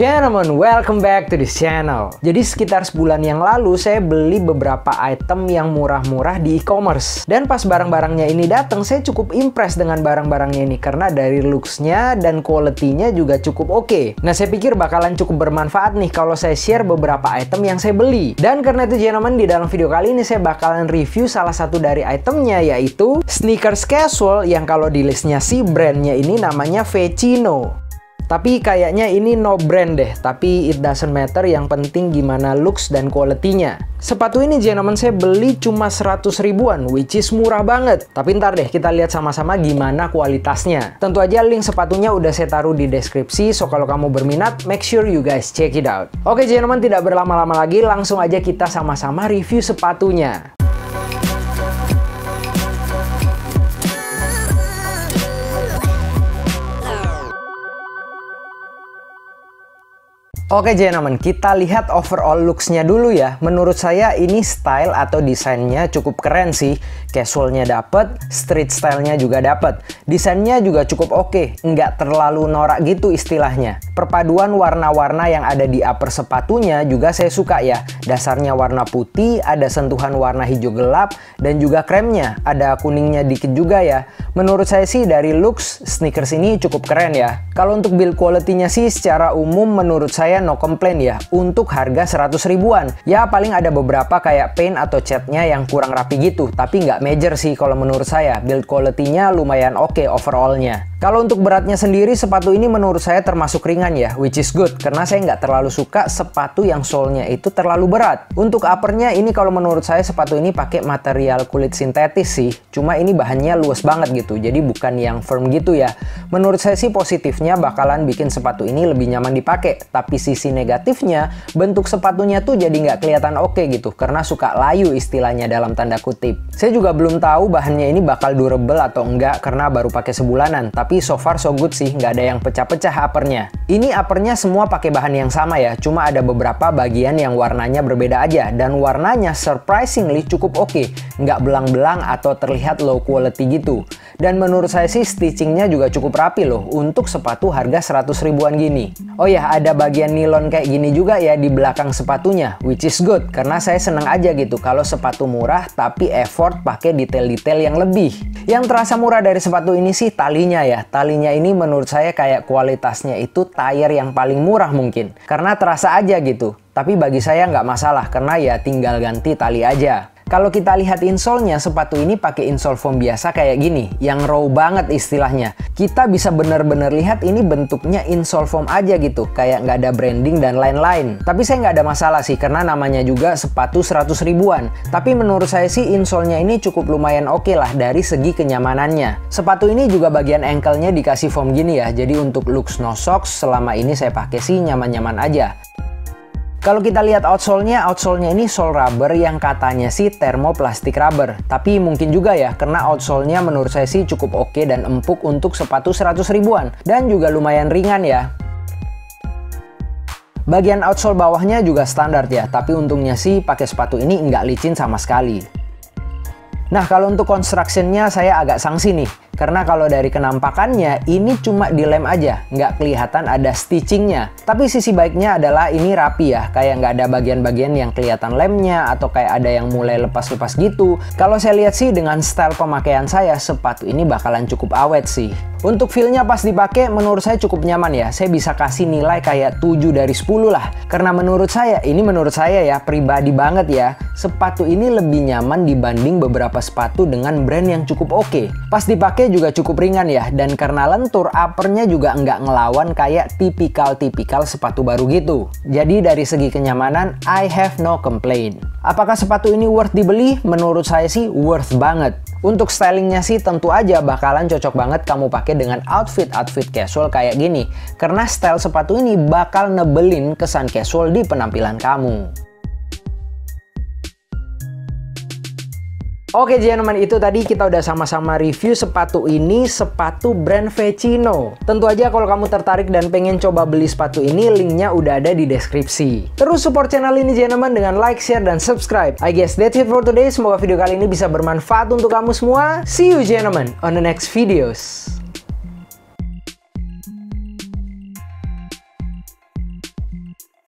gentlemen, welcome back to this channel. Jadi sekitar sebulan yang lalu saya beli beberapa item yang murah-murah di e-commerce. Dan pas barang-barangnya ini datang, saya cukup impress dengan barang-barangnya ini karena dari looks-nya dan quality-nya juga cukup oke. Nah, saya pikir bakalan cukup bermanfaat nih kalau saya share beberapa item yang saya beli. Dan karena itu gentlemen, di dalam video kali ini saya bakalan review salah satu dari itemnya, yaitu sneakers casual yang kalau di listnya sih brandnya ini namanya Vecino. Tapi kayaknya ini no brand deh, tapi it doesn't matter, yang penting gimana looks dan quality-nya. Sepatu ini gentlemen saya beli cuma 100 ribuan, which is murah banget. Tapi ntar deh kita lihat sama-sama gimana kualitasnya. Tentu aja link sepatunya udah saya taruh di deskripsi, so kalau kamu berminat, make sure you guys check it out. Oke gentlemen, tidak berlama-lama lagi, langsung aja kita sama-sama review sepatunya. Oke gentlemen, kita lihat overall looks-nya dulu ya. Menurut saya ini style atau desainnya cukup keren sih. Casual-nya dapet, street style-nya juga dapet. Desainnya juga cukup oke, nggak terlalu norak gitu istilahnya. Perpaduan warna-warna yang ada di upper sepatunya juga saya suka ya. Dasarnya warna putih, ada sentuhan warna hijau gelap, dan juga kremnya. Ada kuningnya dikit juga ya. Menurut saya sih dari looks, sneakers ini cukup keren ya. Kalau untuk build quality-nya sih secara umum menurut saya no complain ya. Untuk harga 100 ribuan ya, paling ada beberapa kayak paint atau catnya yang kurang rapi gitu, tapi nggak major sih kalau menurut saya. Build quality-nya lumayan oke overall-nya. Kalau untuk beratnya sendiri, sepatu ini menurut saya termasuk ringan ya, which is good karena saya nggak terlalu suka sepatu yang sole-nya itu terlalu berat. Untuk uppernya ini kalau menurut saya sepatu ini pakai material kulit sintetis sih, cuma ini bahannya luas banget gitu, jadi bukan yang firm gitu ya. Menurut saya sih positifnya bakalan bikin sepatu ini lebih nyaman dipakai, tapi sisi negatifnya bentuk sepatunya tuh jadi nggak kelihatan oke gitu, karena suka layu istilahnya dalam tanda kutip. Saya juga belum tahu bahannya ini bakal durable atau enggak karena baru pakai sebulanan, tapi so far so good sih, nggak ada yang pecah-pecah uppernya. Ini uppernya semua pakai bahan yang sama ya, cuma ada beberapa bagian yang warnanya berbeda aja, dan warnanya surprisingly cukup oke, nggak belang-belang atau terlihat low quality gitu. Dan menurut saya sih stitchingnya juga cukup rapi loh untuk sepatu harga 100 ribuan gini. Oh ya, ada bagian nilon kayak gini juga ya di belakang sepatunya, which is good karena saya seneng aja gitu kalau sepatu murah tapi effort pakai detail-detail yang lebih. Yang terasa murah dari sepatu ini sih talinya ya. Talinya ini menurut saya kayak kualitasnya itu tire yang paling murah mungkin, karena terasa aja gitu. Tapi bagi saya nggak masalah karena ya tinggal ganti tali aja. Kalau kita lihat insole-nya, sepatu ini pakai insole foam biasa kayak gini, yang raw banget istilahnya. Kita bisa bener-bener lihat ini bentuknya insole foam aja gitu, kayak nggak ada branding dan lain-lain. Tapi saya nggak ada masalah sih, karena namanya juga sepatu 100 ribuan. Tapi menurut saya sih insole-nya ini cukup lumayan oke lah dari segi kenyamanannya. Sepatu ini juga bagian ankle-nya dikasih foam gini ya, jadi untuk looks no socks selama ini saya pakai sih nyaman-nyaman aja. Kalau kita lihat outsole-nya ini sole rubber yang katanya sih thermoplastic rubber. Tapi mungkin juga ya, karena outsole-nya menurut saya sih cukup oke dan empuk untuk sepatu 100 ribuan. Dan juga lumayan ringan ya. Bagian outsole bawahnya juga standar ya, tapi untungnya sih pakai sepatu ini nggak licin sama sekali. Nah, kalau untuk construction-nya saya agak sangsi nih. Karena kalau dari kenampakannya ini cuma dilem aja, nggak kelihatan ada stitchingnya. Tapi sisi baiknya adalah ini rapi ya, kayak nggak ada bagian-bagian yang kelihatan lemnya atau kayak ada yang mulai lepas-lepas gitu. Kalau saya lihat sih dengan style pemakaian saya, sepatu ini bakalan cukup awet sih. Untuk feel-nya pas dipakai menurut saya cukup nyaman ya. Saya bisa kasih nilai kayak 7 dari 10 lah. Karena menurut saya ya pribadi banget ya, sepatu ini lebih nyaman dibanding beberapa sepatu dengan brand yang cukup oke. Pas dipakai juga cukup ringan ya, dan karena lentur, uppernya juga nggak ngelawan kayak tipikal sepatu baru gitu. Jadi dari segi kenyamanan, I have no complaint. Apakah sepatu ini worth dibeli? Menurut saya sih worth banget. Untuk stylingnya sih tentu aja bakalan cocok banget kamu pakai dengan outfit casual kayak gini. Karena style sepatu ini bakal nebelin kesan casual di penampilan kamu. Oke gentlemen, itu tadi kita udah sama-sama review sepatu ini, sepatu brand Vecino. Tentu aja kalau kamu tertarik dan pengen coba beli sepatu ini, linknya udah ada di deskripsi. Terus support channel ini gentlemen dengan like, share, dan subscribe. I guess that's it for today. Semoga video kali ini bisa bermanfaat untuk kamu semua. See you gentlemen on the next videos.